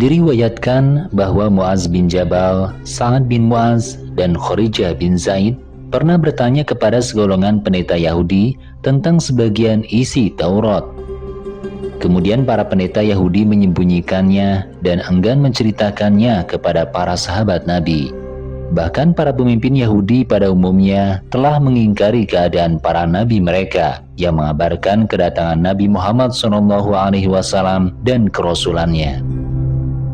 Diriwayatkan bahwa Muaz bin Jabal, Sa'ad bin Muaz, dan Kharijah bin Zaid pernah bertanya kepada segolongan pendeta Yahudi tentang sebagian isi Taurat. Kemudian para pendeta Yahudi menyembunyikannya dan enggan menceritakannya kepada para sahabat Nabi. Bahkan para pemimpin Yahudi pada umumnya telah mengingkari keadaan para nabi mereka yang mengabarkan kedatangan Nabi Muhammad SAW dan kerasulannya.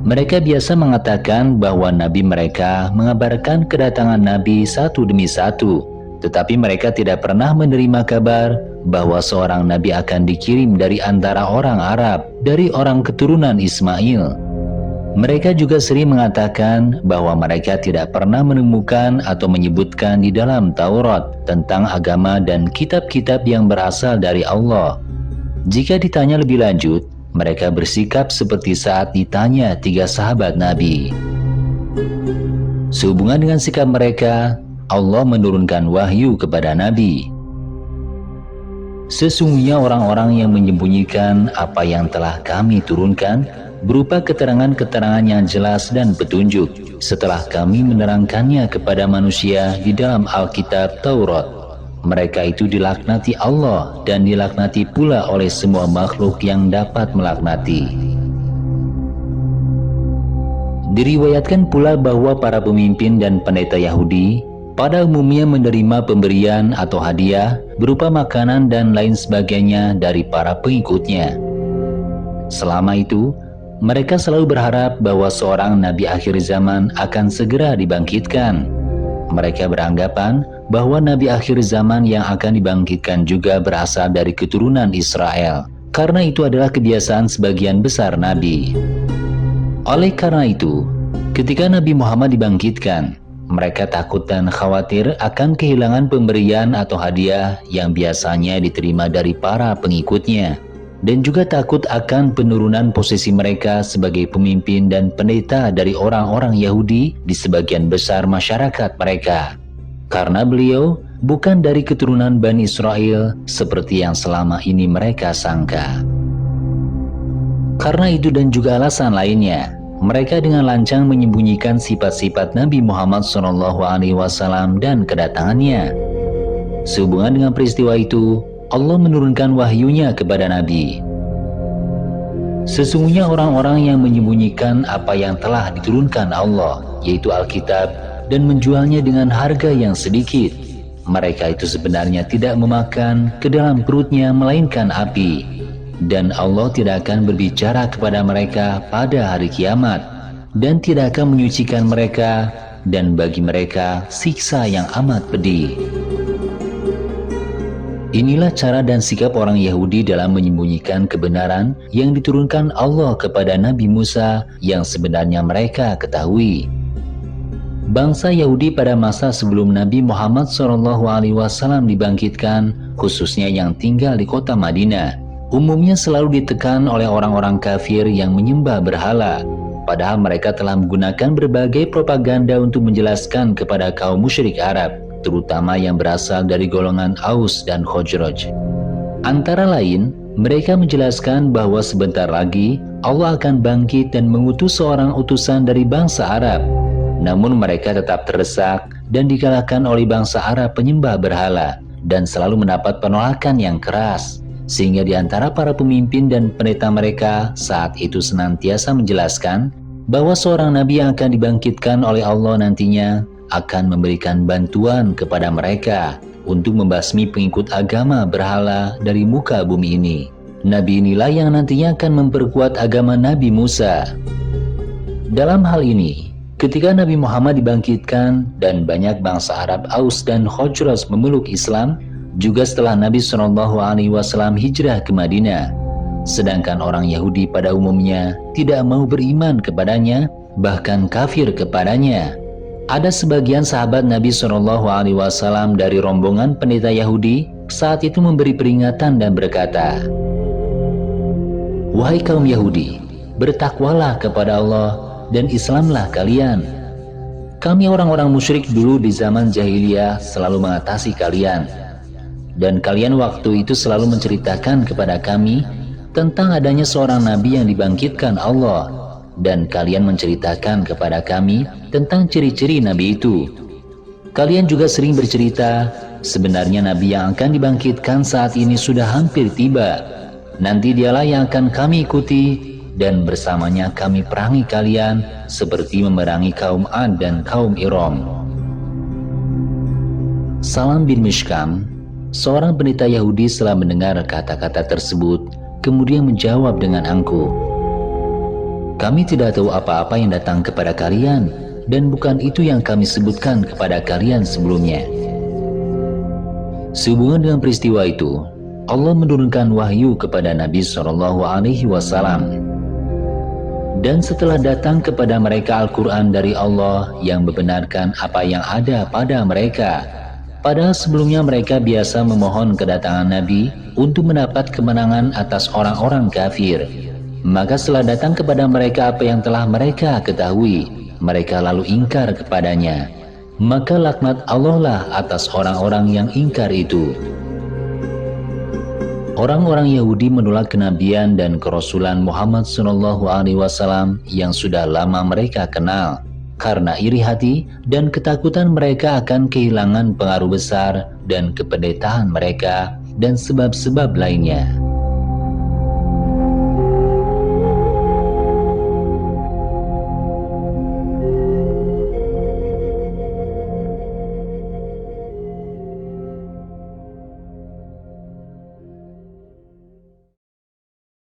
Mereka biasa mengatakan bahwa nabi mereka mengabarkan kedatangan nabi satu demi satu, tetapi mereka tidak pernah menerima kabar bahwa seorang nabi akan dikirim dari antara orang Arab, dari orang keturunan Ismail. Mereka juga sering mengatakan bahwa mereka tidak pernah menemukan atau menyebutkan di dalam Taurat tentang agama dan kitab-kitab yang berasal dari Allah. Jika ditanya lebih lanjut, mereka bersikap seperti saat ditanya 3 sahabat Nabi. Sehubungan dengan sikap mereka, Allah menurunkan wahyu kepada Nabi. Sesungguhnya orang-orang yang menyembunyikan apa yang telah kami turunkan berupa keterangan-keterangan yang jelas dan petunjuk setelah kami menerangkannya kepada manusia di dalam Alkitab Taurat. Mereka itu dilaknati Allah dan dilaknati pula oleh semua makhluk yang dapat melaknati. Diriwayatkan pula bahwa para pemimpin dan pendeta Yahudi pada umumnya menerima pemberian atau hadiah berupa makanan dan lain sebagainya dari para pengikutnya. Selama itu, mereka selalu berharap bahwa seorang nabi akhir zaman akan segera dibangkitkan. Mereka beranggapan bahwa nabi akhir zaman yang akan dibangkitkan juga berasal dari keturunan Israel, karena itu adalah kebiasaan sebagian besar nabi. Oleh karena itu, ketika Nabi Muhammad dibangkitkan, mereka takut dan khawatir akan kehilangan pemberian atau hadiah yang biasanya diterima dari para pengikutnya, dan juga takut akan penurunan posisi mereka sebagai pemimpin dan pendeta dari orang-orang Yahudi di sebagian besar masyarakat mereka. Karena beliau bukan dari keturunan Bani Israel seperti yang selama ini mereka sangka. Karena itu dan juga alasan lainnya, mereka dengan lancang menyembunyikan sifat-sifat Nabi Muhammad SAW dan kedatangannya. Sehubungan dengan peristiwa itu, Allah menurunkan wahyunya kepada Nabi. Sesungguhnya orang-orang yang menyembunyikan apa yang telah diturunkan Allah, yaitu Alkitab, dan menjualnya dengan harga yang sedikit, mereka itu sebenarnya tidak memakan ke dalam perutnya melainkan api, dan Allah tidak akan berbicara kepada mereka pada hari kiamat, dan tidak akan menyucikan mereka, dan bagi mereka siksa yang amat pedih. Inilah cara dan sikap orang Yahudi dalam menyembunyikan kebenaran yang diturunkan Allah kepada Nabi Musa yang sebenarnya mereka ketahui. Bangsa Yahudi pada masa sebelum Nabi Muhammad SAW dibangkitkan, khususnya yang tinggal di kota Madinah, umumnya selalu ditekan oleh orang-orang kafir yang menyembah berhala, padahal mereka telah menggunakan berbagai propaganda untuk menjelaskan kepada kaum musyrik Arab, terutama yang berasal dari golongan Aus dan Khazraj. Antara lain, mereka menjelaskan bahwa sebentar lagi Allah akan bangkit dan mengutus seorang utusan dari bangsa Arab. Namun mereka tetap terdesak dan dikalahkan oleh bangsa Arab penyembah berhala dan selalu mendapat penolakan yang keras, sehingga di antara para pemimpin dan pendeta mereka saat itu senantiasa menjelaskan bahwa seorang nabi yang akan dibangkitkan oleh Allah nantinya akan memberikan bantuan kepada mereka untuk membasmi pengikut agama berhala dari muka bumi ini. Nabi inilah yang nantinya akan memperkuat agama Nabi Musa. Dalam hal ini, ketika Nabi Muhammad dibangkitkan dan banyak bangsa Arab Aus dan Khazraj memeluk Islam, juga setelah Nabi SAW hijrah ke Madinah, sedangkan orang Yahudi pada umumnya tidak mau beriman kepadanya, bahkan kafir kepadanya. Ada sebagian sahabat Nabi SAW dari rombongan pendeta Yahudi saat itu memberi peringatan dan berkata, "Wahai kaum Yahudi, bertakwalah kepada Allah dan Islamlah kalian. Kami orang-orang musyrik dulu di zaman jahiliyah selalu mengatasi kalian, dan kalian waktu itu selalu menceritakan kepada kami tentang adanya seorang nabi yang dibangkitkan Allah, dan kalian menceritakan kepada kami tentang ciri-ciri Nabi itu. Kalian juga sering bercerita, sebenarnya Nabi yang akan dibangkitkan saat ini sudah hampir tiba. Nanti dialah yang akan kami ikuti, dan bersamanya kami perangi kalian seperti memerangi kaum Ad dan kaum Iram. Salam bin Mishkam, seorang pendeta Yahudi, setelah mendengar kata-kata tersebut, kemudian menjawab dengan angkuh, "Kami tidak tahu apa-apa yang datang kepada kalian, dan bukan itu yang kami sebutkan kepada kalian sebelumnya." Sehubungan dengan peristiwa itu, Allah menurunkan wahyu kepada Nabi SAW. Dan setelah datang kepada mereka Al-Quran dari Allah yang membenarkan apa yang ada pada mereka, padahal sebelumnya mereka biasa memohon kedatangan Nabi untuk mendapat kemenangan atas orang-orang kafir. Maka setelah datang kepada mereka apa yang telah mereka ketahui, mereka lalu ingkar kepadanya. Maka laknat Allah lah atas orang-orang yang ingkar itu. Orang-orang Yahudi menolak kenabian dan kerasulan Muhammad SAW yang sudah lama mereka kenal, karena iri hati dan ketakutan mereka akan kehilangan pengaruh besar dan kependetaan mereka dan sebab-sebab lainnya.